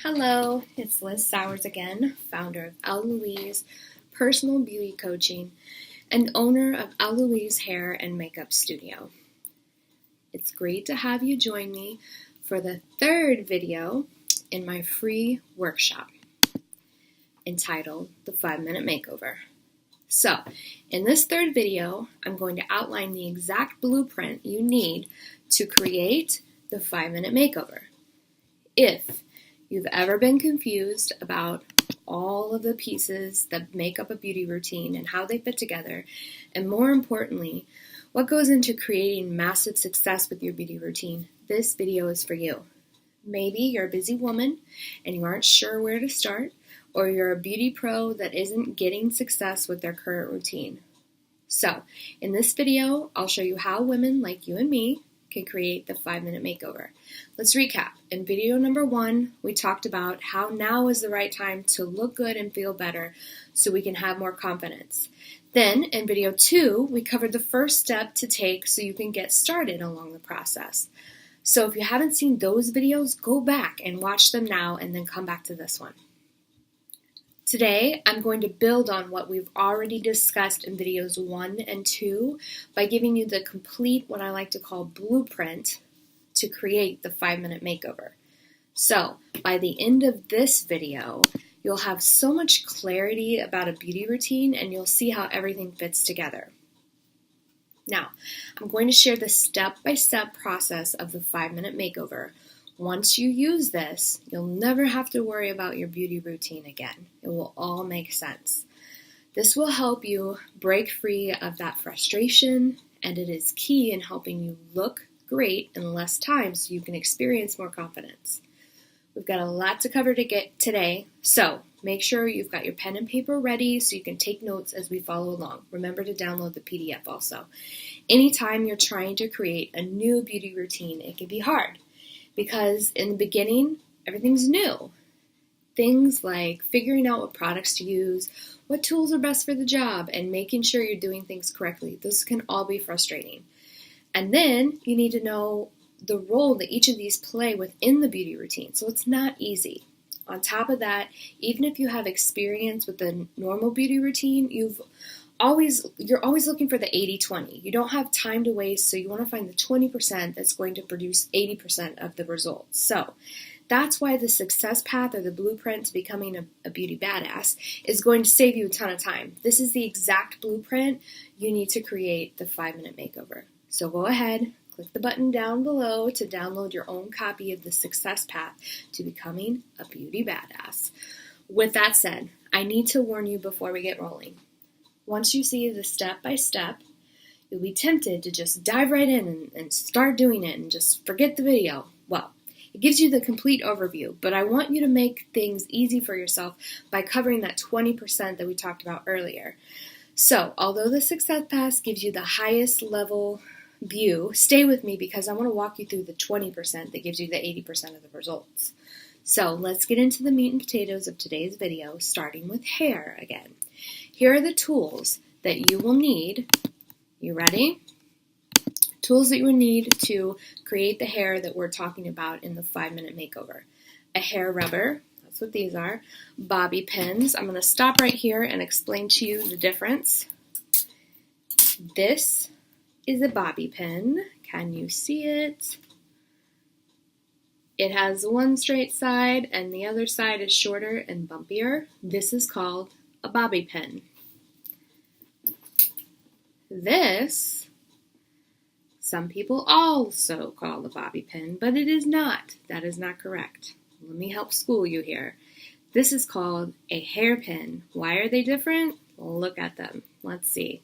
Hello, it's Liz Sowers again, founder of L. Louise Personal Beauty Coaching and owner of L. Louise Hair and Makeup Studio. It's great to have you join me for the third video in my free workshop entitled The 5-Minute Makeover. So, in this third video, I'm going to outline the exact blueprint you need to create the 5-minute makeover. If you've ever been confused about all of the pieces that make up a beauty routine and how they fit together, and more importantly, what goes into creating massive success with your beauty routine, this video is for you. Maybe you're a busy woman and you aren't sure where to start, or you're a beauty pro that isn't getting success with their current routine. So, in this video, I'll show you how women like you and me can create the 5-minute makeover. Let's recap. In video number 1, we talked about how now is the right time to look good and feel better so we can have more confidence. Then, in video 2, we covered the first step to take so you can get started along the process. So if you haven't seen those videos, go back and watch them now and then come back to this one. Today, I'm going to build on what we've already discussed in videos 1 and 2 by giving you the complete, what I like to call, blueprint to create the 5-minute makeover. So, by the end of this video, you'll have so much clarity about a beauty routine and you'll see how everything fits together. Now, I'm going to share the step-by-step process of the 5-minute makeover. Once you use this, you'll never have to worry about your beauty routine again. It will all make sense. This will help you break free of that frustration, and it is key in helping you look great in less time so you can experience more confidence. We've got a lot to cover today, so make sure you've got your pen and paper ready so you can take notes as we follow along. Remember to download the PDF also. Anytime you're trying to create a new beauty routine, it can be hard. Because in the beginning, everything's new. Things like figuring out what products to use, what tools are best for the job, and making sure you're doing things correctly. Those can all be frustrating. And then you need to know the role that each of these play within the beauty routine. So it's not easy. On top of that, even if you have experience with the normal beauty routine, you're always looking for the 80-20. You don't have time to waste, so you want to find the 20% that's going to produce 80% of the results. So that's why the success path or the blueprint to becoming a beauty badass is going to save you a ton of time. This is the exact blueprint you need to create the 5-minute makeover. So go ahead, click the button down below to download your own copy of the success path to becoming a beauty badass. With that said, I need to warn you before we get rolling. Once you see the step-by-step, you'll be tempted to just dive right in and start doing it and just forget the video. Well, it gives you the complete overview, but I want you to make things easy for yourself by covering that 20% that we talked about earlier. So, although the success path gives you the highest level view, stay with me because I want to walk you through the 20% that gives you the 80% of the results. So, let's get into the meat and potatoes of today's video, starting with hair again. Here are the tools that you will need. You ready? Tools that you will need to create the hair that we're talking about in the 5-minute makeover. A hair rubber, that's what these are. Bobby pins. I'm going to stop right here and explain to you the difference. This is a bobby pin. Can you see it? It has one straight side and the other side is shorter and bumpier. This is called a bobby pin. This, some people also call a bobby pin, but it is not. That is not correct. Let me help school you here. This is called a hairpin. Why are they different? Look at them. Let's see.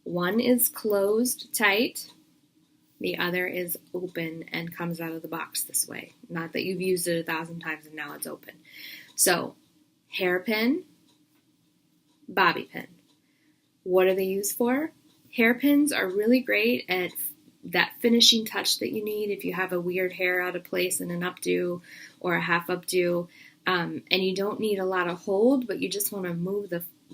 One is closed tight. The other is open and comes out of the box this way. Not that you've used it 1,000 times and now it's open. So, hairpin, bobby pin. What are they used for? Hairpins are really great at that finishing touch that you need if you have a weird hair out of place in an updo or a half updo, and you don't need a lot of hold, but you just want to move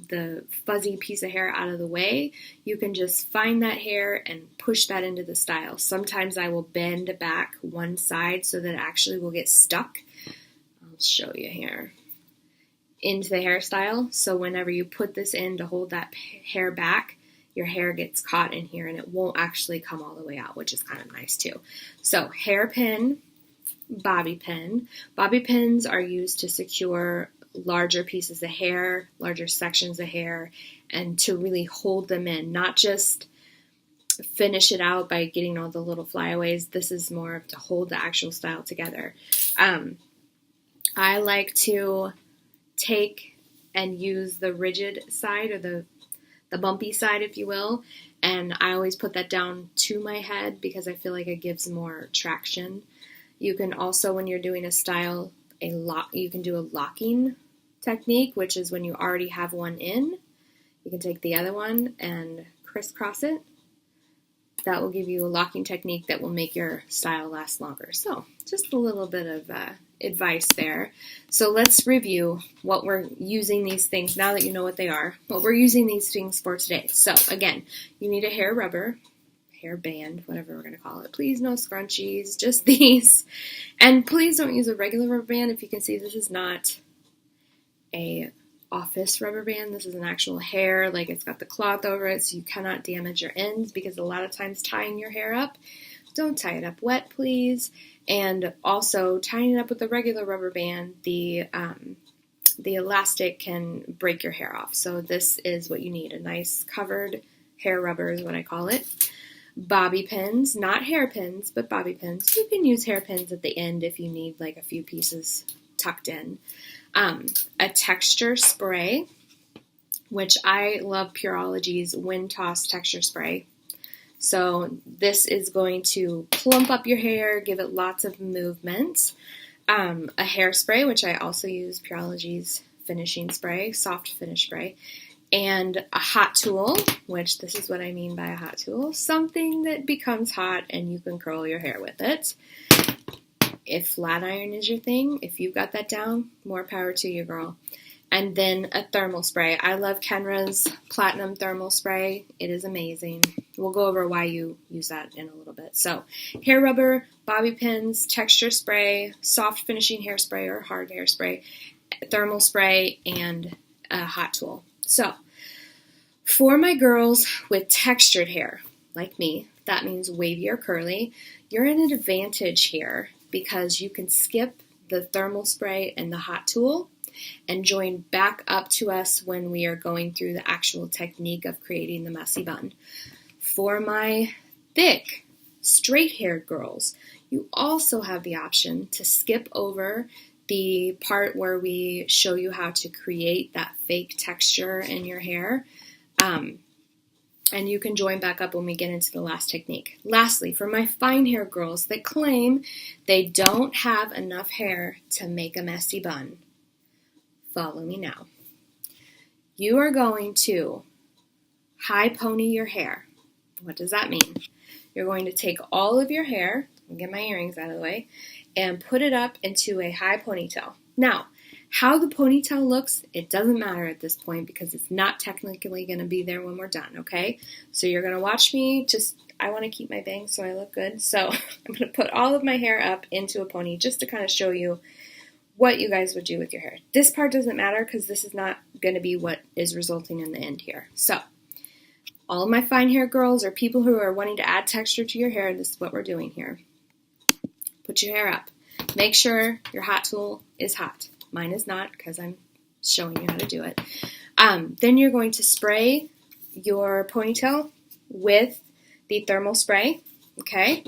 the fuzzy piece of hair out of the way, you can just find that hair and push that into the style. Sometimes I will bend back one side so that it actually will get stuck. I'll show you here. Into the hairstyle. So whenever you put this in to hold that hair back, your hair gets caught in here and it won't actually come all the way out, which is kind of nice too. So hairpin, bobby pin. Bobby pins are used to secure larger pieces of hair, larger sections of hair, and to really hold them in, not just finish it out by getting all the little flyaways. This is more of to hold the actual style together. I like to take and use the rigid side, or the bumpy side, if you will, and I always put that down to my head because I feel like it gives more traction. You can also, when you're doing a style, you can do a locking technique, which is when you already have one in, you can take the other one and crisscross it. That will give you a locking technique that will make your style last longer. So just a little bit of advice there. So let's review what we're using these things, now that you know what they are, what we're using these things for today. So again, you need a hair rubber, hair band, whatever we're going to call it. Please no scrunchies, just these. And please don't use a regular rubber band. If you can see, this is not a office rubber band. This is an actual hair, like it's got the cloth over it, so you cannot damage your ends, because a lot of times tying your hair up, don't tie it up wet, please. And also tying it up with a regular rubber band, the elastic can break your hair off. So this is what you need, a nice covered hair rubber is what I call it. Bobby pins, not hairpins, but bobby pins. You can use hairpins at the end if you need like a few pieces tucked in. A texture spray, which I love Pureology's Wind Toss texture spray. So this is going to plump up your hair, give it lots of movement. A hairspray, which I also use Pureology's finishing spray, soft finish spray. And a hot tool, which this is what I mean by a hot tool, something that becomes hot and you can curl your hair with it. If flat iron is your thing, if you've got that down, more power to you, girl. And then a thermal spray. I love Kenra's Platinum Thermal Spray. It is amazing. We'll go over why you use that in a little bit. So, hair rubber, bobby pins, texture spray, soft finishing hairspray or hard hairspray, thermal spray, and a hot tool. So, for my girls with textured hair, like me, that means wavy or curly, you're in an advantage here because you can skip the thermal spray and the hot tool and join back up to us when we are going through the actual technique of creating the messy bun. For my thick, straight-haired girls, you also have the option to skip over the part where we show you how to create that fake texture in your hair. And you can join back up when we get into the last technique. Lastly, for my fine hair girls that claim they don't have enough hair to make a messy bun, follow me now. You are going to high pony your hair. What does that mean? You're going to take all of your hair, I'll get my earrings out of the way, and put it up into a high ponytail. Now, how the ponytail looks, it doesn't matter at this point because it's not technically going to be there when we're done, okay? So you're going to watch me, I want to keep my bangs so I look good. So I'm going to put all of my hair up into a pony just to kind of show you what you guys would do with your hair. This part doesn't matter because this is not going to be what is resulting in the end here. So all of my fine hair girls or people who are wanting to add texture to your hair, this is what we're doing here. Put your hair up. Make sure your hot tool is hot. Mine is not because I'm showing you how to do it. Then you're going to spray your ponytail with the thermal spray, okay?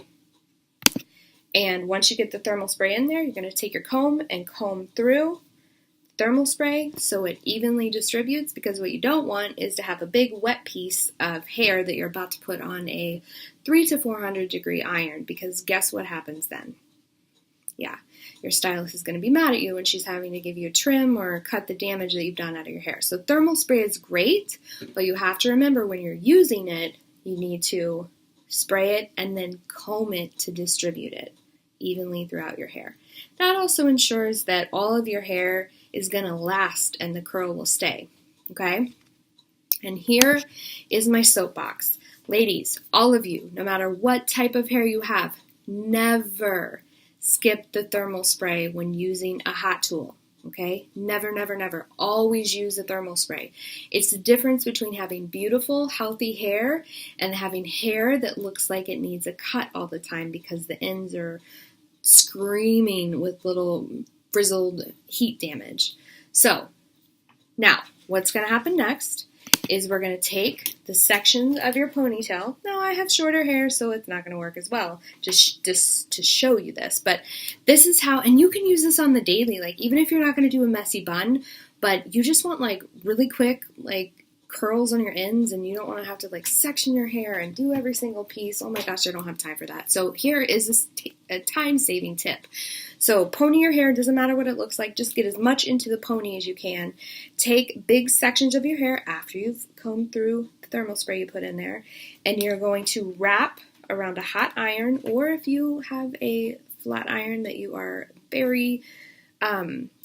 And once you get the thermal spray in there, you're going to take your comb and comb through thermal spray so it evenly distributes, because what you don't want is to have a big wet piece of hair that you're about to put on a 300 to 400 degree iron, because guess what happens then? Yeah, your stylist is going to be mad at you when she's having to give you a trim or cut the damage that you've done out of your hair. So thermal spray is great, but you have to remember when you're using it, you need to spray it and then comb it to distribute it evenly throughout your hair. That also ensures that all of your hair is going to last and the curl will stay, okay? And here is my soapbox. Ladies, all of you, no matter what type of hair you have, never skip the thermal spray when using a hot tool. Okay? Never, never, never. Always use the thermal spray. It's the difference between having beautiful, healthy hair and having hair that looks like it needs a cut all the time because the ends are screaming with little frizzled heat damage. So, now, what's going to happen next is we're going to take the sections of your ponytail. Now, I have shorter hair, so it's not going to work as well, just to show you this. But this is how, and you can use this on the daily, like even if you're not going to do a messy bun, but you just want like really quick, like curls on your ends, and you don't want to have to like section your hair and do every single piece. Oh my gosh, I don't have time for that. So here is a time-saving tip. So pony your hair, doesn't matter what it looks like, just get as much into the pony as you can. Take big sections of your hair after you've combed through the thermal spray you put in there, and you're going to wrap around a hot iron, or if you have a flat iron that you are very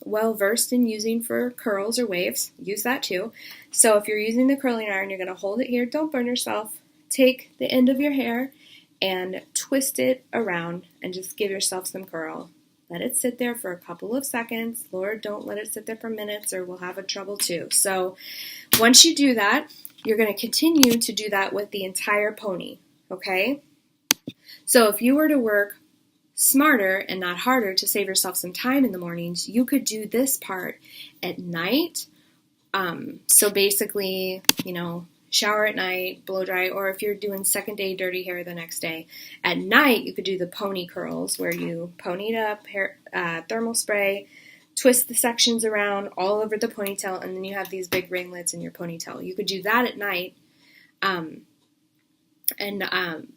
well versed in using for curls or waves, use that too. So if you're using the curling iron, you're going to hold it here. Don't burn yourself. Take the end of your hair and twist it around and just give yourself some curl. Let it sit there for a couple of seconds. Lord, don't let it sit there for minutes or we'll have a trouble too. So once you do that, you're going to continue to do that with the entire pony, okay? So if you were to work smarter and not harder to save yourself some time in the mornings, you could do this part at night. So basically, shower at night, blow dry, or if you're doing second day dirty hair the next day, at night you could do the pony curls where you pony it up, hair, thermal spray, twist the sections around all over the ponytail, and then you have these big ringlets in your ponytail. You could do that at night, and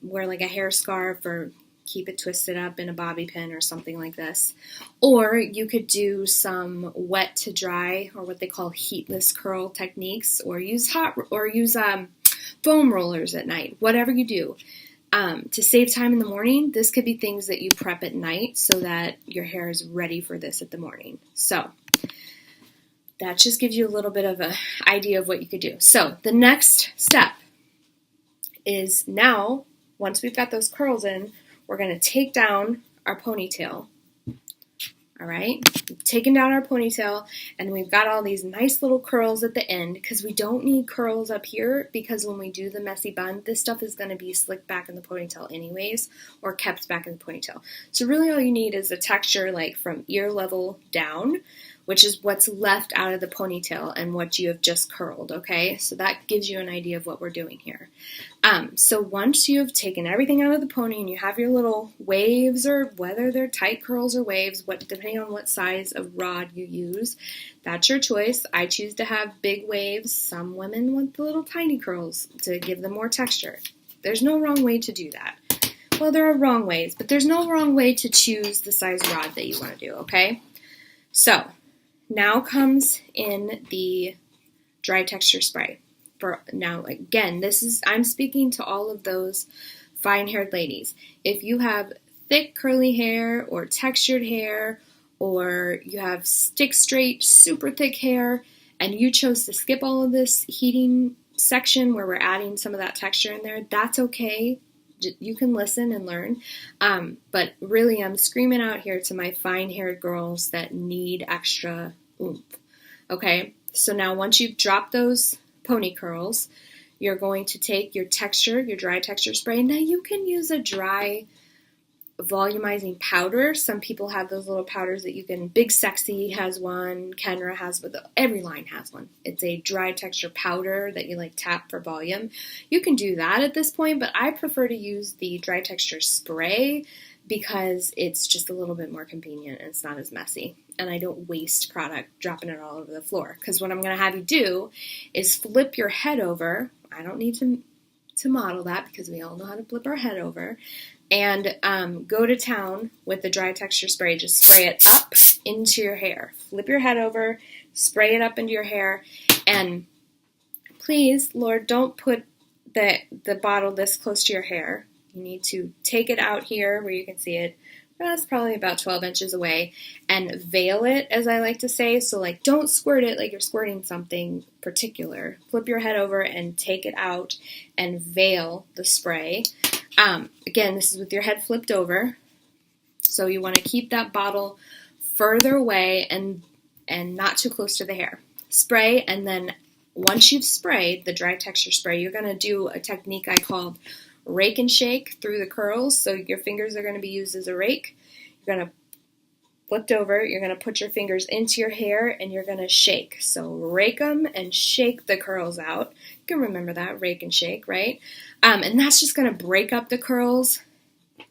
wear like a hair scarf or keep it twisted up in a bobby pin or something like this. Or you could do some wet to dry, or what they call heatless curl techniques, or use foam rollers at night. Whatever you do. To save time in the morning, this could be things that you prep at night so that your hair is ready for this at the morning. So that just gives you a little bit of an idea of what you could do. So the next step is now, once we've got those curls in, we're going to take down our ponytail. All right, we've taken down our ponytail, and we've got all these nice little curls at the end, because we don't need curls up here, because when we do the messy bun, this stuff is going to be slicked back in the ponytail anyways, or kept back in the ponytail. So really all you need is a texture like from ear level down, which is what's left out of the ponytail and what you have just curled, okay? So that gives you an idea of what we're doing here. So once you've taken everything out of the pony and you have your little waves, or whether they're tight curls or waves, depending on what size of rod you use, that's your choice. I choose to have big waves. Some women want the little tiny curls to give them more texture. There's no wrong way to do that. Well, there are wrong ways, but there's no wrong way to choose the size rod that you want to do, okay? So now comes in the dry texture spray. Now, again, I'm speaking to all of those fine-haired ladies. If you have thick curly hair or textured hair, or you have stick straight, super thick hair, and you chose to skip all of this heating section where we're adding some of that texture in there, that's okay. You can listen and learn. But really, I'm screaming out here to my fine-haired girls that need extra oomph. Okay, so now once you've dropped those pony curls, you're going to take your dry texture spray. Now you can use a dry volumizing powder. Some people have those little powders that you can, Big Sexy has one, Kenra has, but every line has one. It's a dry texture powder that you like tap for volume. You can do that at this point, but I prefer to use the dry texture spray because it's just a little bit more convenient and it's not as messy. And I don't waste product dropping it all over the floor. Because what I'm going to have you do is flip your head over. I don't need to model that because we all know how to flip our head over. And go to town with the dry texture spray. Just spray it up into your hair. Flip your head over, spray it up into your hair. And please, Lord, don't put the bottle this close to your hair. You need to take it out here where you can see it. That's probably about 12 inches away, and veil it, as I like to say. So like, don't squirt it like you're squirting something particular. Flip your head over and take it out and veil the spray. Again, this is with your head flipped over. So you want to keep that bottle further away and not too close to the hair. Spray, and then once you've sprayed the dry texture spray, you're going to do a technique I called rake and shake through the curls. So your fingers are going to be used as a rake. You're going to flipped over, you're going to put your fingers into your hair and you're going to shake. So rake them and shake the curls out. You can remember that, rake and shake, right? And that's just going to break up the curls.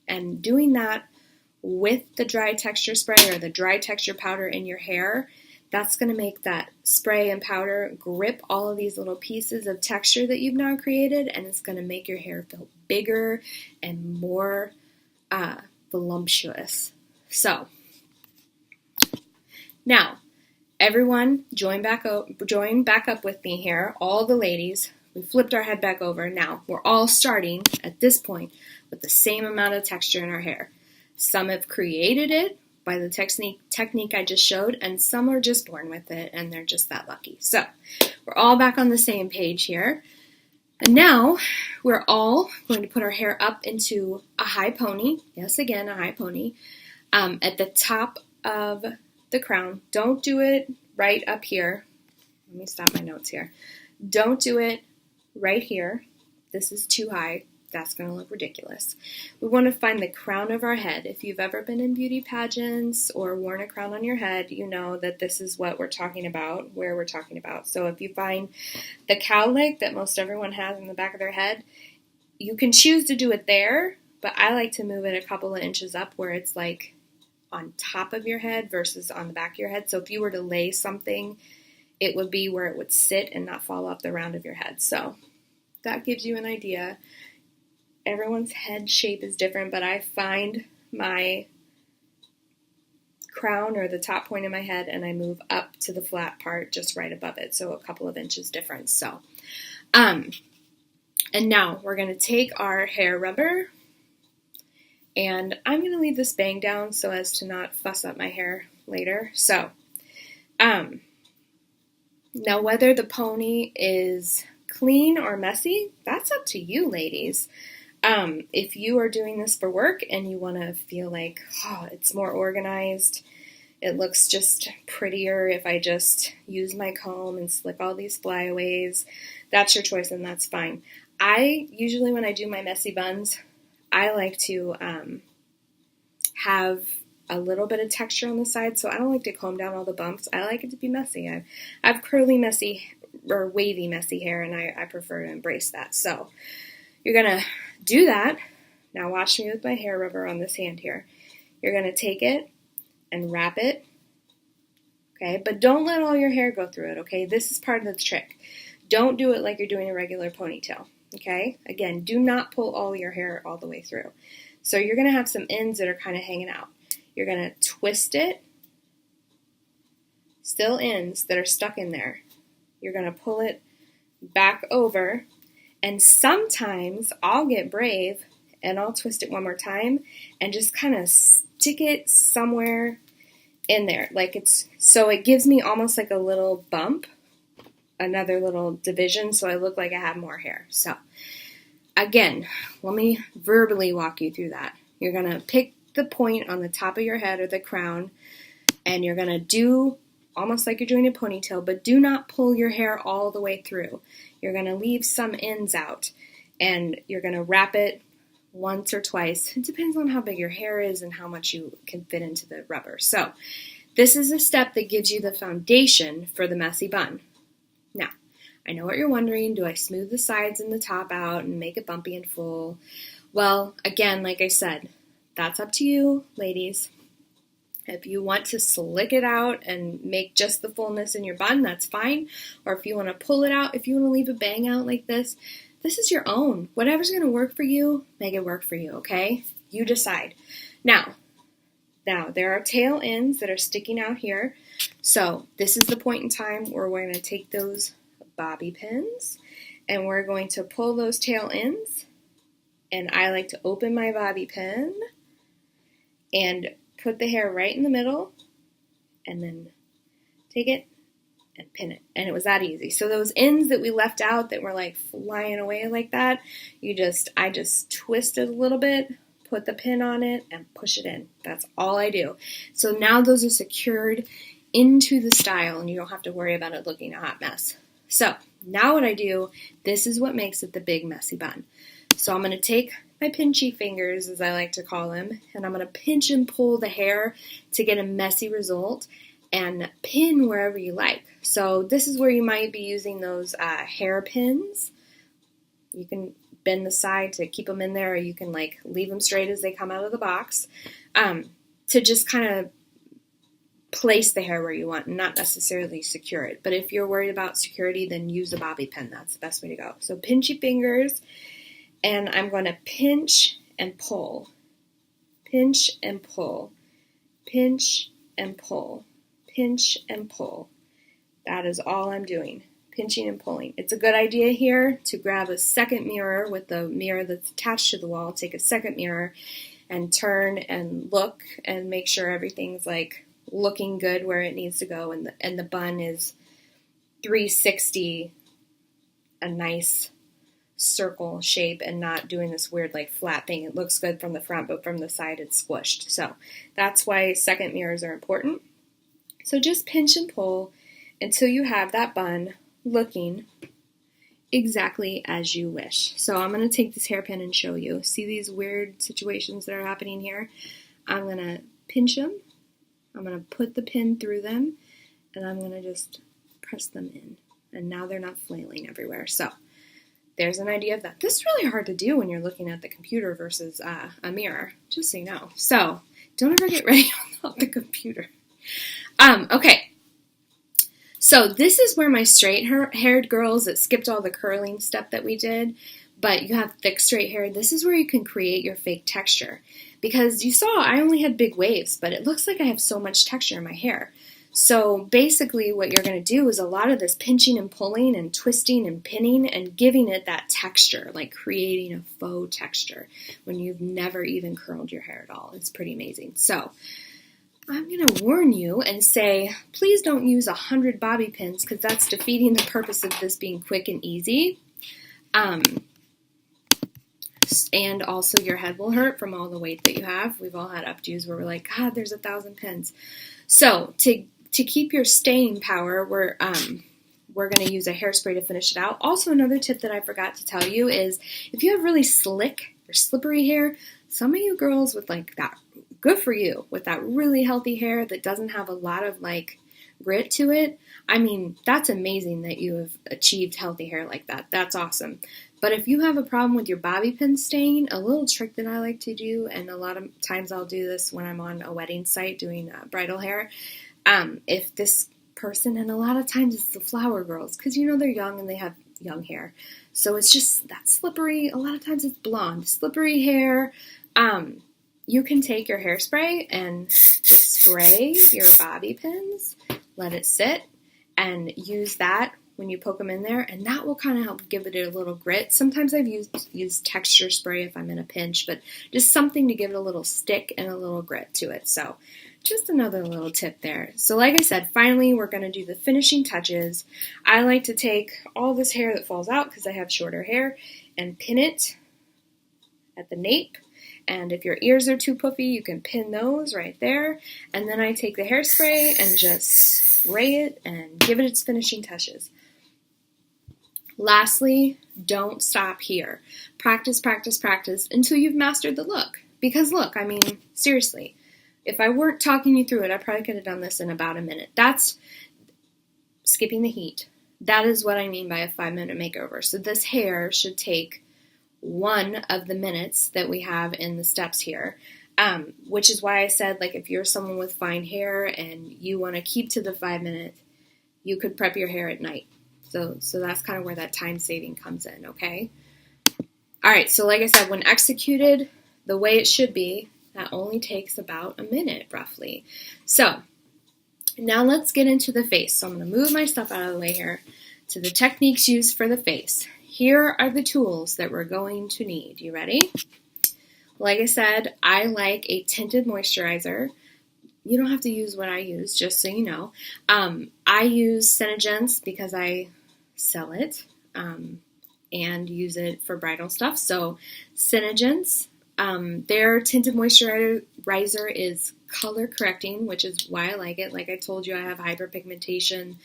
And doing that with the dry texture spray or the dry texture powder in your hair, that's going to make that spray and powder grip all of these little pieces of texture that you've now created, and it's going to make your hair feel bigger and more voluptuous. So, now, everyone join back up with me here, all the ladies. We flipped our head back over. Now, we're all starting at this point with the same amount of texture in our hair. Some have created it by the technique I just showed, and some are just born with it, and they're just that lucky. So, we're all back on the same page here. And now, we're all going to put our hair up into a high pony. Yes, again, a high pony. At the top of the crown. Don't do it right up here. Let me stop my notes here. Don't do it right here. This is too high. That's going to look ridiculous. We want to find the crown of our head. If you've ever been in beauty pageants or worn a crown on your head, you know that this is what we're talking about, where we're talking about. So if you find the cowlick that most everyone has in the back of their head, you can choose to do it there, but I like to move it a couple of inches up where it's like on top of your head versus on the back of your head. So if you were to lay something, it would be where it would sit and not fall off the round of your head. So that gives you an idea. Everyone's head shape is different, but I find my crown or the top point of my head and I move up to the flat part just right above it. So a couple of inches difference. So, and now we're going to take our hair rubber, and I'm going to leave this bang down so as to not fuss up my hair later. So, now whether the pony is clean or messy, that's up to you, ladies. If you are doing this for work and you want to feel like, oh, it's more organized, it looks just prettier if I just use my comb and slick all these flyaways, that's your choice and that's fine. I usually, when I do my messy buns, I like to have a little bit of texture on the side, so I don't like to comb down all the bumps. I like it to be messy. I have curly, messy, or wavy, messy hair, and I prefer to embrace that. So you're going to do that. Now watch me with my hair rubber on this hand here. You're going to take it and wrap it, okay? But don't let all your hair go through it, okay? This is part of the trick. Don't do it like you're doing a regular ponytail, okay? Again, do not pull all your hair all the way through. So you're going to have some ends that are kind of hanging out. You're going to twist it, still ends that are stuck in there. You're going to pull it back over, and sometimes I'll get brave and I'll twist it one more time and just kind of stick it somewhere in there. So it gives me almost like a little bump, another little division, so I look like I have more hair. So again, let me verbally walk you through that. You're going to pick the point on the top of your head or the crown, and you're going to do almost like you're doing a ponytail, but do not pull your hair all the way through. You're going to leave some ends out, and you're going to wrap it once or twice. It depends on how big your hair is and how much you can fit into the rubber. So this is a step that gives you the foundation for the messy bun. Now, I know what you're wondering. Do I smooth the sides and the top out and make it bumpy and full? Well, again, like I said, that's up to you, ladies. If you want to slick it out and make just the fullness in your bun, that's fine. Or if you want to pull it out, if you want to leave a bang out like this is your own. Whatever's going to work for you, make it work for you, okay? You decide. Now, there are tail ends that are sticking out here. So this is the point in time where we're going to take those bobby pins and we're going to pull those tail ends And I like to open my bobby pin and put the hair right in the middle and then take it and pin it. And it was that easy. So those ends that we left out that were like flying away like that, I just twist it a little bit, put the pin on it, and push it in. That's all I do. So now those are secured into the style and you don't have to worry about it looking a hot mess. So now what I do, this is what makes it the big messy bun. So I'm going to take my pinchy fingers, as I like to call them, and I'm going to pinch and pull the hair to get a messy result and pin wherever you like. So this is where you might be using those hair pins. You can bend the side to keep them in there, or you can like leave them straight as they come out of the box to just kind of place the hair where you want and not necessarily secure it. But if you're worried about security, then use a bobby pin. That's the best way to go. So pinchy fingers, and I'm going to pinch and pull. Pinch and pull. Pinch and pull. Pinch and pull. That is all I'm doing. Pinching and pulling. It's a good idea here to grab a second mirror with the mirror that's attached to the wall. Take a second mirror and turn and look and make sure everything's like looking good where it needs to go, and the bun is 360, a nice circle shape, and not doing this weird like flapping. It looks good from the front, but from the side it's squished. So that's why second mirrors are important. So just pinch and pull until you have that bun looking exactly as you wish. So I'm going to take this hairpin and show you. See these weird situations that are happening here? I'm going to pinch them. I'm going to put the pin through them, and I'm going to just press them in. And now they're not flailing everywhere. So there's an idea of that. This is really hard to do when you're looking at the computer versus a mirror, just so you know. So don't ever get ready on the computer. Okay. So this is where my straight-haired girls that skipped all the curling step that we did, but you have thick straight hair, this is where you can create your fake texture. Because you saw I only had big waves, but it looks like I have so much texture in my hair. So basically what you're going to do is a lot of this pinching and pulling and twisting and pinning and giving it that texture, like creating a faux texture when you've never even curled your hair at all. It's pretty amazing. So I'm going to warn you and say, please don't use 100 bobby pins because that's defeating the purpose of this being quick and easy. And also your head will hurt from all the weight that you have. We've all had updos where we're like, God, there's 1,000 pins. So to keep your staying power, we're going to use a hairspray to finish it out. Also, another tip that I forgot to tell you is if you have really slick or slippery hair, some of you girls with like that, good for you, with that really healthy hair that doesn't have a lot of like grit to it. I mean, that's amazing that you have achieved healthy hair like that. That's awesome. But if you have a problem with your bobby pin staying, a little trick that I like to do, and a lot of times I'll do this when I'm on a wedding site doing bridal hair, if this person, and a lot of times it's the flower girls, because you know they're young and they have young hair. So it's just that slippery, a lot of times it's blonde, slippery hair. You can take your hairspray and spray your bobby pins, let it sit, and use that when you poke them in there, and that will kind of help give it a little grit. Sometimes I've used texture spray if I'm in a pinch, but just something to give it a little stick and a little grit to it. So just another little tip there. So like I said, finally we're going to do the finishing touches. I like to take all this hair that falls out because I have shorter hair and pin it at the nape. And if your ears are too puffy, you can pin those right there. And then I take the hairspray and just spray it and give it its finishing touches. Lastly, don't stop here. Practice, practice, practice until you've mastered the look. Because look, I mean, seriously, if I weren't talking you through it, I probably could have done this in about a minute. That's skipping the heat. That is what I mean by a 5-minute makeover. So this hair should take 1 of the minutes that we have in the steps here, which is why I said, like, if you're someone with fine hair and you want to keep to the 5 minutes, you could prep your hair at night. So that's kind of where that time saving comes in, okay? All right, so like I said, when executed the way it should be, that only takes about a minute, roughly. So now let's get into the face. So I'm going to move my stuff out of the way here to the techniques used for the face. here are the tools that we're going to need. You ready? Like I said, I like a tinted moisturizer. You don't have to use what I use, just so you know. I use Senegence because I sell it and use it for bridal stuff. So Senegence, their tinted moisturizer is color correcting, which is why I like it. Like I told you, I have hyperpigmentation,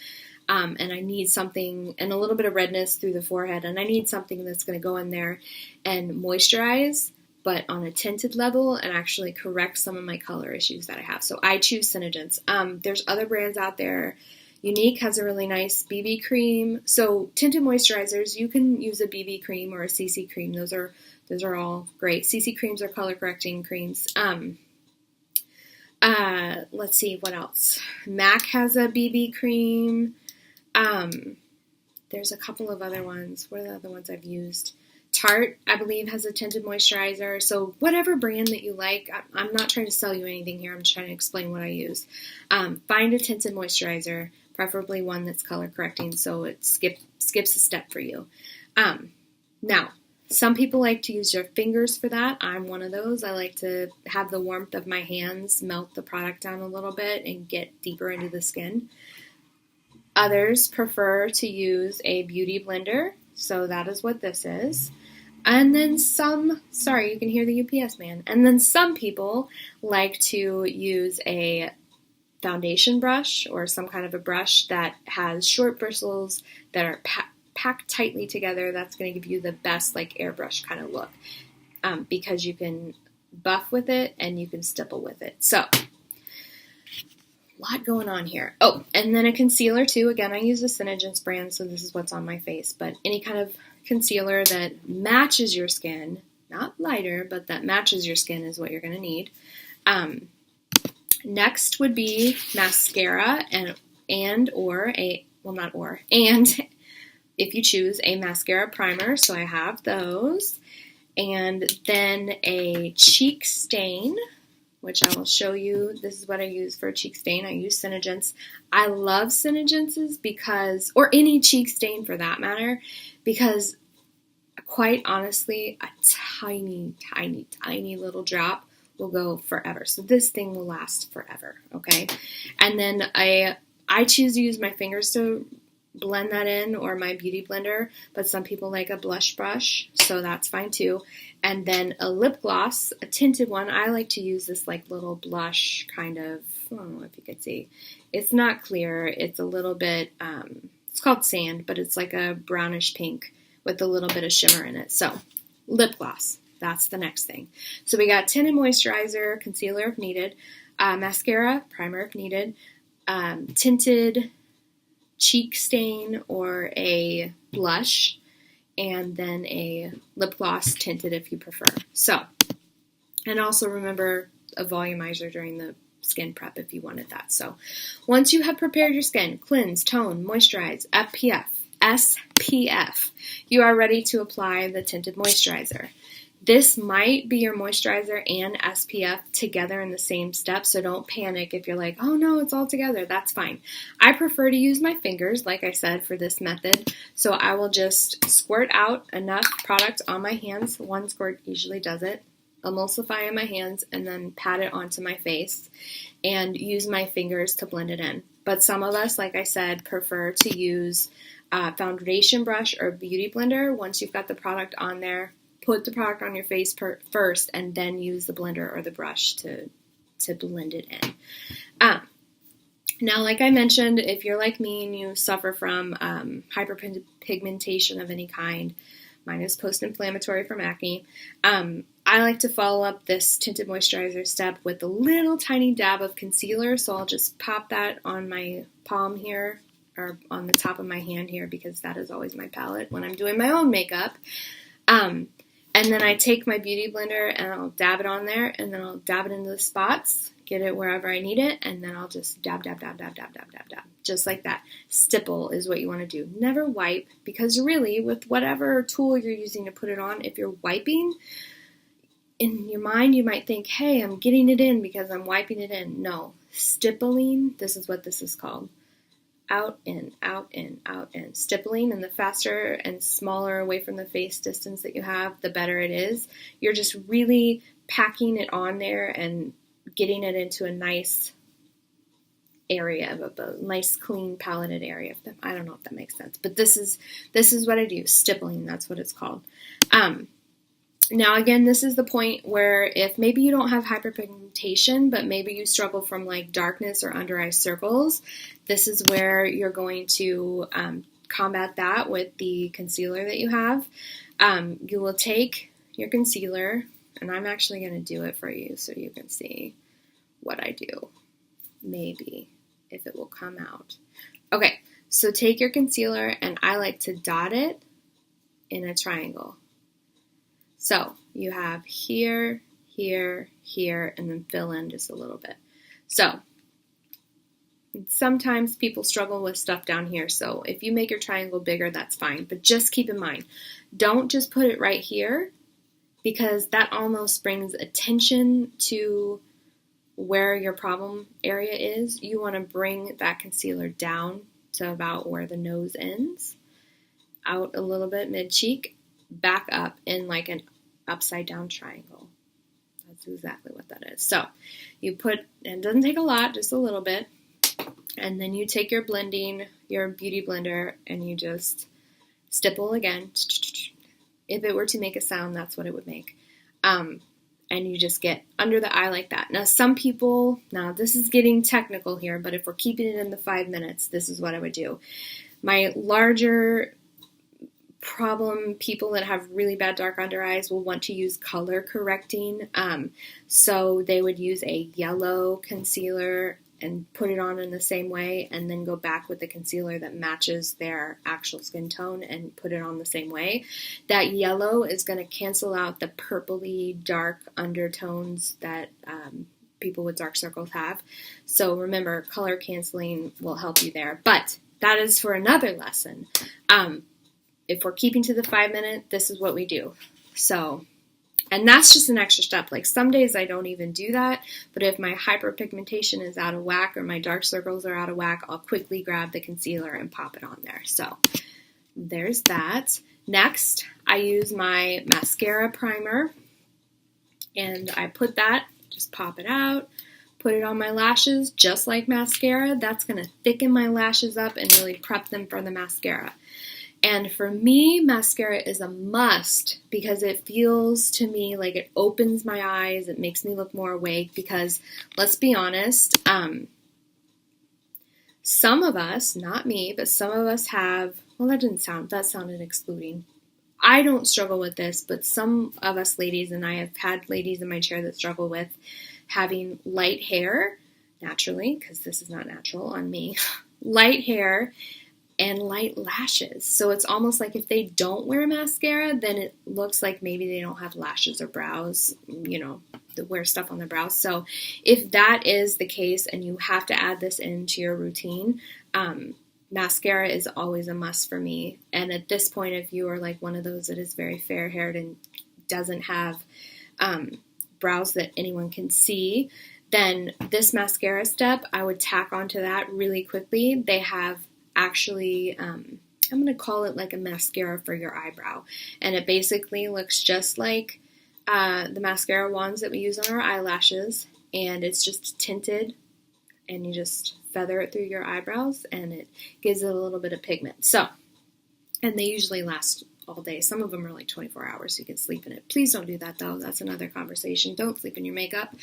and I need something, and a little bit of redness through the forehead, and I need something that's going to go in there and moisturize, but on a tinted level, and actually correct some of my color issues that I have. So I choose Senegence. There's other brands out there. Unique has a really nice BB cream. So tinted moisturizers, you can use a BB cream or a CC cream. Those are all great. CC creams are color correcting creams. Let's see, what else? MAC has a BB cream. There's a couple of other ones. What are the other ones I've used? Tarte, I believe, has a tinted moisturizer. So whatever brand that you like, I'm not trying to sell you anything here. I'm just trying to explain what I use. Find a tinted moisturizer, preferably one that's color correcting, so it skips a step for you. Now, some people like to use their fingers for that. I'm one of those. I like to have the warmth of my hands melt the product down a little bit and get deeper into the skin. Others prefer to use a beauty blender, so that is what this is. And then sorry, you can hear the UPS man. And then some people like to use a foundation brush or some kind of a brush that has short bristles that are packed tightly together. That's going to give you the best like airbrush kind of look, because you can buff with it and you can stipple with it. So, lot going on here. Oh, and then a concealer too. Again, I use the Senegence brand, so this is what's on my face. But any kind of concealer that matches your skin, not lighter, but that matches your skin is what you're going to need. Next would be mascara and if you choose a mascara primer. So I have those. And then a cheek stain, which I will show you. This is what I use for a cheek stain. I use Senegence. I love Senegence's or any cheek stain for that matter, because quite honestly, a tiny, tiny, tiny little drop will go forever. So this thing will last forever, okay? And then I choose to use my fingers to blend that in, or my beauty blender, but some people like a blush brush, so that's fine too. And then a lip gloss, a tinted one. I like to use this like little blush kind of, I don't know if you could see. It's not clear. It's a little bit, it's called sand, but it's like a brownish pink with a little bit of shimmer in it. So lip gloss, that's the next thing. So we got tinted moisturizer, concealer if needed, mascara, primer if needed, tinted cheek stain or a blush, and then a lip gloss tinted if you prefer. So, and also remember a volumizer during the skin prep if you wanted that. So once you have prepared your skin, cleanse, tone, moisturize, SPF, you are ready to apply the tinted moisturizer. This might be your moisturizer and SPF together in the same step, so don't panic if you're like, oh no, it's all together. That's fine. I prefer to use my fingers, like I said, for this method. So I will just squirt out enough product on my hands. One squirt usually does it. Emulsify in my hands and then pat it onto my face and use my fingers to blend it in. But some of us, like I said, prefer to use a foundation brush or beauty blender. Once you've got the product on there, put the product on your face first and then use the blender or the brush to blend it in. Now, like I mentioned, if you're like me and you suffer from hyperpigmentation of any kind, mine is post-inflammatory from acne, I like to follow up this tinted moisturizer step with a little tiny dab of concealer. So I'll just pop that on my palm here, or on the top of my hand here, because that is always my palette when I'm doing my own makeup. And then I take my beauty blender and I'll dab it on there, and then I'll dab it into the spots, get it wherever I need it, and then I'll just dab, dab, dab, dab, dab, dab, dab, dab. Just like that. Stipple is what you want to do. Never wipe, because really, with whatever tool you're using to put it on, if you're wiping, in your mind you might think, hey, I'm getting it in because I'm wiping it in. No. Stippling, this is what this is called. Out, in, out, in, out, in. Stippling, and the faster and smaller away from the face distance that you have, the better it is. You're just really packing it on there and getting it into a nice area, of a nice clean paletted area. I don't know if that makes sense, but this is what I do. Stippling, that's what it's called. Now again, this is the point where if maybe you don't have hyperpigmentation, but maybe you struggle from like darkness or under eye circles, this is where you're going to combat that with the concealer that you have. You will take your concealer, and I'm actually going to do it for you so you can see what I do. Maybe, if it will come out. Okay, so take your concealer, and I like to dot it in a triangle. So you have here, here, here, and then fill in just a little bit. So sometimes people struggle with stuff down here, so if you make your triangle bigger, that's fine. But just keep in mind, don't just put it right here, because that almost brings attention to where your problem area is. You want to bring that concealer down to about where the nose ends, out a little bit mid-cheek, back up in like an upside down triangle. That's exactly what that is. So you put, and it doesn't take a lot, just a little bit, and then you take your blending, your beauty blender, and you just stipple again. If it were to make a sound, that's what it would make. And you just get under the eye like that. Now some people, now this is getting technical here, but if we're keeping it in the 5 minutes, this is what I would do. My larger problem, people that have really bad dark under eyes will want to use color correcting. So they would use a yellow concealer and put it on in the same way, and then go back with the concealer that matches their actual skin tone and put it on the same way. That yellow is going to cancel out the purpley dark undertones that people with dark circles have. So remember, color canceling will help you there. But that is for another lesson. If we're keeping to the 5 minute, this is what we do. So, and that's just an extra step. Like some days I don't even do that, but if my hyperpigmentation is out of whack or my dark circles are out of whack, I'll quickly grab the concealer and pop it on there. So there's that. Next, I use my mascara primer, and I put that, just pop it out, put it on my lashes just like mascara. That's going to thicken my lashes up and really prep them for the mascara. And for me, mascara is a must because it feels to me like it opens my eyes. It makes me look more awake because, let's be honest, some of us, not me, but some of us have, well, that sounded excluding. I don't struggle with this, but some of us ladies, and I have had ladies in my chair that struggle with having light hair, naturally, because this is not natural on me, light hair, and light lashes. So it's almost like if they don't wear mascara, then it looks like maybe they don't have lashes or brows, they wear stuff on their brows. So if that is the case and you have to add this into your routine, mascara is always a must for me. And at this point, if you are like one of those that is very fair-haired and doesn't have brows that anyone can see, then this mascara step, I would tack onto that really quickly. They have actually, I'm going to call it like a mascara for your eyebrow. And it basically looks just like the mascara wands that we use on our eyelashes. And it's just tinted, and you just feather it through your eyebrows, and it gives it a little bit of pigment. So, and they usually last all day. Some of them are like 24 hours, so you can sleep in it. Please don't do that, though. That's another conversation. Don't sleep in your makeup.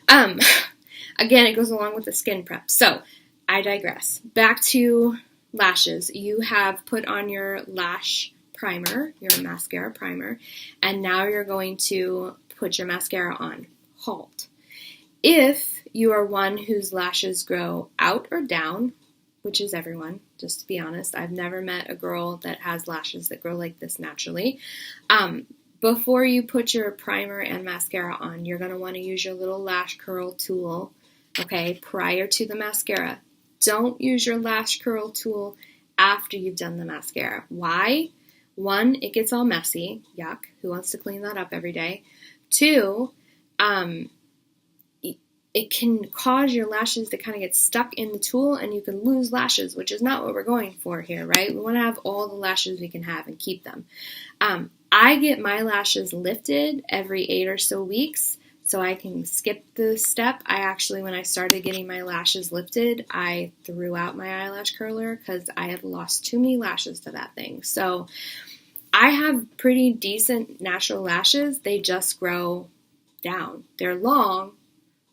Again, it goes along with the skin prep. So, I digress. Back to lashes. You have put on your lash primer, your mascara primer, and now you're going to put your mascara on. Halt. If you are one whose lashes grow out or down, which is everyone, just to be honest, I've never met a girl that has lashes that grow like this naturally. Before you put your primer and mascara on, you're going to want to use your little lash curl tool, okay, prior to the mascara. Don't use your lash curl tool after you've done the mascara. Why? One, it gets all messy. Yuck. Who wants to clean that up every day? Two, it can cause your lashes to kind of get stuck in the tool and you can lose lashes, which is not what we're going for here, right? We want to have all the lashes we can have and keep them. I get my lashes lifted every 8 or so weeks, so I can skip the step. I actually, when I started getting my lashes lifted, I threw out my eyelash curler because I had lost too many lashes to that thing. So I have pretty decent natural lashes. They just grow down. They're long,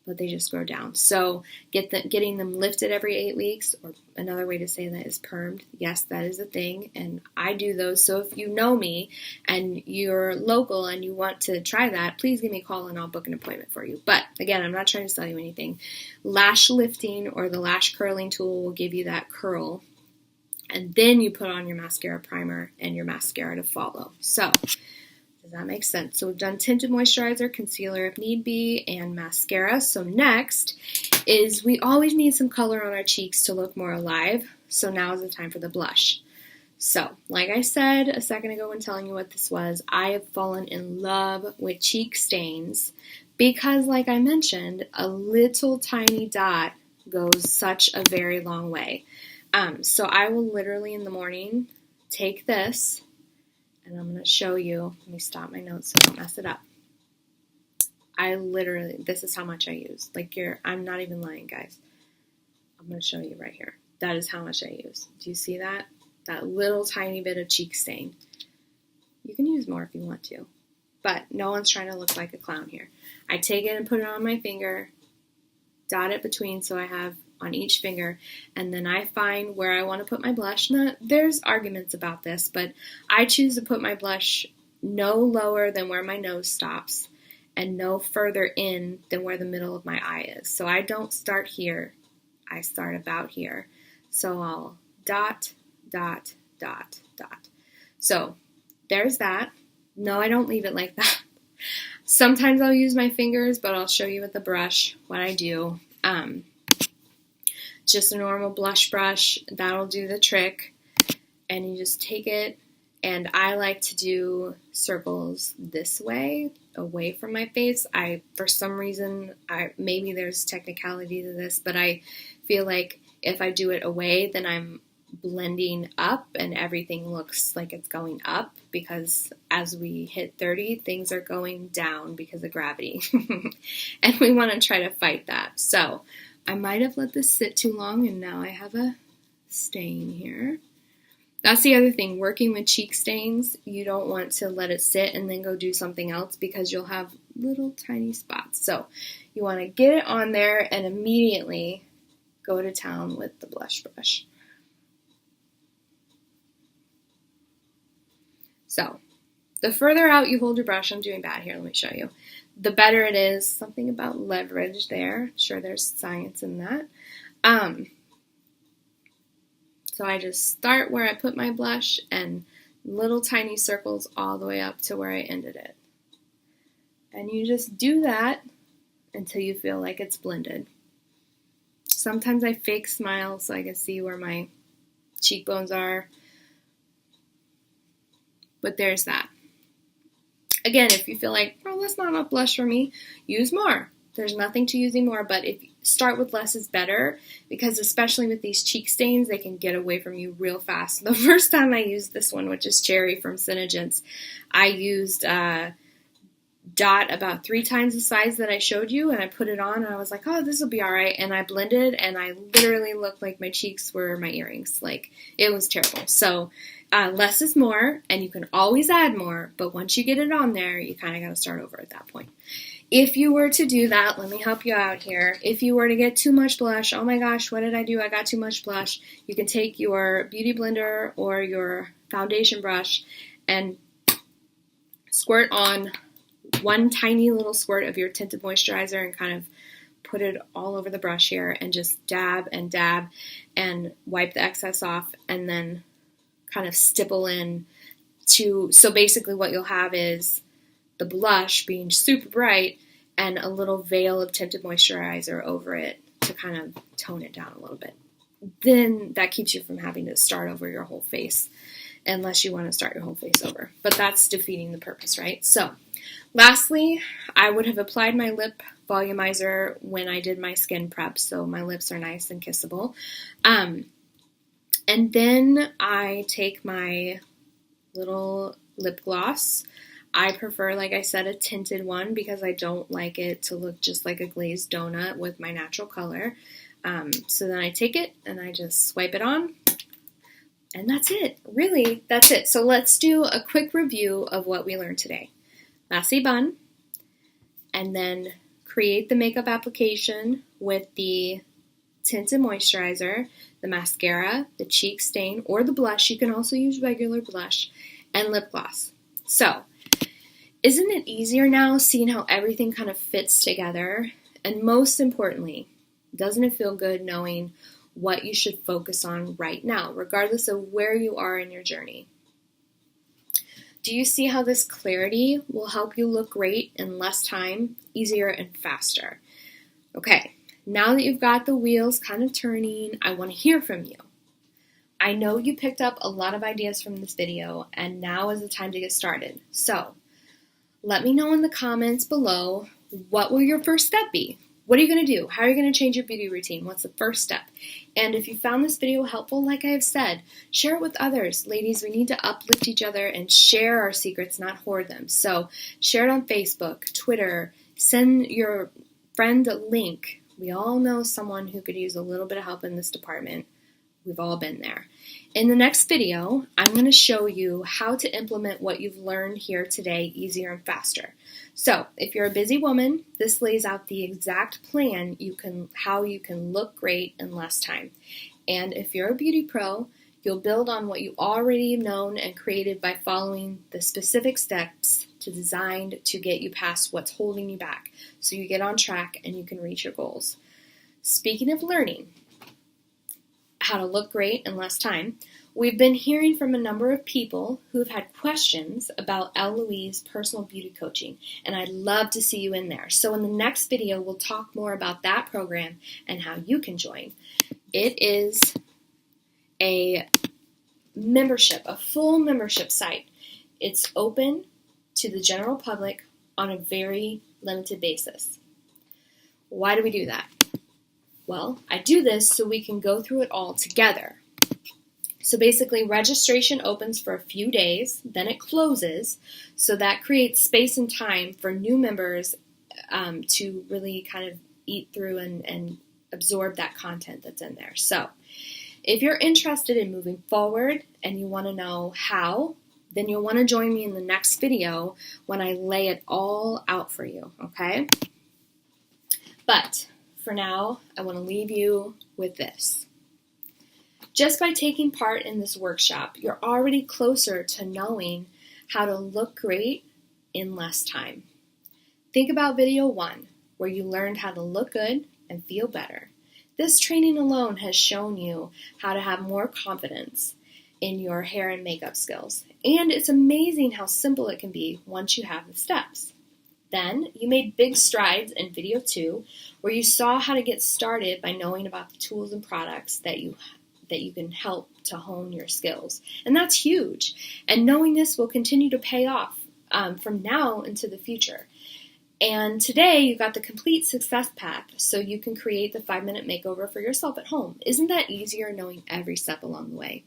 but they just grow down. So getting them lifted every 8 weeks, or another way to say that is permed. Yes, that is a thing, and I do those. So if you know me and you're local and you want to try that, please give me a call and I'll book an appointment for you. But again, I'm not trying to sell you anything. Lash lifting or the lash curling tool will give you that curl, and then you put on your mascara primer and your mascara to follow. So does that make sense? So we've done tinted moisturizer, concealer if need be, and mascara. So next is we always need some color on our cheeks to look more alive. So now is the time for the blush. So like I said a second ago when telling you what this was, I have fallen in love with cheek stains because, like I mentioned, a little tiny dot goes such a very long way. So I will literally in the morning take this, and I'm going to show you. Let me stop my notes so I don't mess it up. This is how much I use. I'm not even lying, guys. I'm going to show you right here. That is how much I use. Do you see that? That little tiny bit of cheek stain. You can use more if you want to, but no one's trying to look like a clown here. I take it and put it on my finger, dot it between so I have on each finger, and then I find where I want to put my blush. Now, there's arguments about this, but I choose to put my blush no lower than where my nose stops and no further in than where the middle of my eye is. So I don't start here. I start about here. So I'll dot, dot, dot, dot. So there's that. No, I don't leave it like that. Sometimes I'll use my fingers, but I'll show you with the brush what I do. Just a normal blush brush, that'll do the trick. And you just take it, and I like to do circles this way, away from my face. For some reason, maybe there's technicality to this, but I feel like if I do it away, then I'm blending up and everything looks like it's going up, because as we hit 30, things are going down because of gravity. And we want to try to fight that. So I might have let this sit too long, and now I have a stain here. That's the other thing. Working with cheek stains, you don't want to let it sit and then go do something else because you'll have little tiny spots. So you want to get it on there and immediately go to town with the blush brush. So the further out you hold your brush, I'm doing bad here, let me show you, the better it is. Something about leverage there. Sure, there's science in that. So I just start where I put my blush and little tiny circles all the way up to where I ended it. And you just do that until you feel like it's blended. Sometimes I fake smile so I can see where my cheekbones are. But there's that. Again, if you feel like, well, that's not enough blush for me, use more. There's nothing to using more, but if you start with less is better, because especially with these cheek stains, they can get away from you real fast. The first time I used this one, which is Cherry from Synergence, I used dot about 3 times the size that I showed you, and I put it on, and I was like, oh, this will be all right, and I blended, and I literally looked like my cheeks were my earrings. Like, it was terrible. So less is more, and you can always add more, but once you get it on there, you kind of got to start over at that point. If you were to do that, let me help you out here. If you were to get too much blush, oh my gosh, what did I do? I got too much blush. You can take your beauty blender or your foundation brush and squirt on one tiny little squirt of your tinted moisturizer and kind of put it all over the brush here and just dab and wipe the excess off, and then kind of stipple in so basically what you'll have is the blush being super bright and a little veil of tinted moisturizer over it to kind of tone it down a little bit. Then that keeps you from having to start over your whole face. unless you want to start your whole face over. But that's defeating the purpose, right? So, lastly, I would have applied my lip volumizer when I did my skin prep, so my lips are nice and kissable. And then I take my little lip gloss. I prefer, like I said, a tinted one because I don't like it to look just like a glazed donut with my natural color. So then I take it and I just swipe it on. And that's it. Really, that's it. So let's do a quick review of what we learned today. Messy bun. And then create the makeup application with the tint and moisturizer, the mascara, the cheek stain, or the blush. You can also use regular blush, and lip gloss. So, isn't it easier now seeing how everything kind of fits together? And most importantly, doesn't it feel good knowing what you should focus on right now, regardless of where you are in your journey? Do you see how this clarity will help you look great in less time, easier, and faster? Okay, now that you've got the wheels kind of turning, I want to hear from you. I know you picked up a lot of ideas from this video, and now is the time to get started. So, let me know in the comments below, what will your first step be? What are you going to do? How are you going to change your beauty routine? What's the first step? And if you found this video helpful, like I have said, share it with others. Ladies, we need to uplift each other and share our secrets, not hoard them. So share it on Facebook, Twitter, send your friend a link. We all know someone who could use a little bit of help in this department. We've all been there. In the next video, I'm going to show you how to implement what you've learned here today easier and faster. So, if you're a busy woman, this lays out the exact plan how you can look great in less time. And if you're a beauty pro, you'll build on what you already have known and created by following the specific steps designed to get you past what's holding you back, so you get on track and you can reach your goals. Speaking of learning how to look great in less time, we've been hearing from a number of people who have had questions about Elle Louise personal beauty coaching, and I'd love to see you in there. So in the next video, we'll talk more about that program and how you can join. It is a membership, a full membership site. It's open to the general public on a very limited basis. Why do we do that? Well, I do this so we can go through it all together. So basically, registration opens for a few days, then it closes, so that creates space and time for new members to really kind of eat through and absorb that content that's in there. So if you're interested in moving forward and you want to know how, then you'll want to join me in the next video when I lay it all out for you, okay? But for now, I want to leave you with this. Just by taking part in this workshop, you're already closer to knowing how to look great in less time. Think about video 1, where you learned how to look good and feel better. This training alone has shown you how to have more confidence in your hair and makeup skills. And it's amazing how simple it can be once you have the steps. Then you made big strides in video 2, where you saw how to get started by knowing about the tools and products that you can help to hone your skills. And that's huge. And knowing this will continue to pay off from now into the future. And today you got the complete success path so you can create the 5-minute makeover for yourself at home. Isn't that easier knowing every step along the way?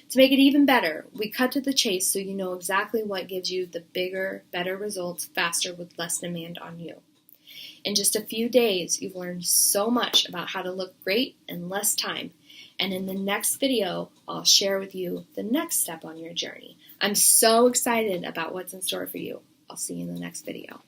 To make it even better, we cut to the chase so you know exactly what gives you the bigger, better results faster with less demand on you. In just a few days, you've learned so much about how to look great in less time. And in the next video, I'll share with you the next step on your journey. I'm so excited about what's in store for you. I'll see you in the next video.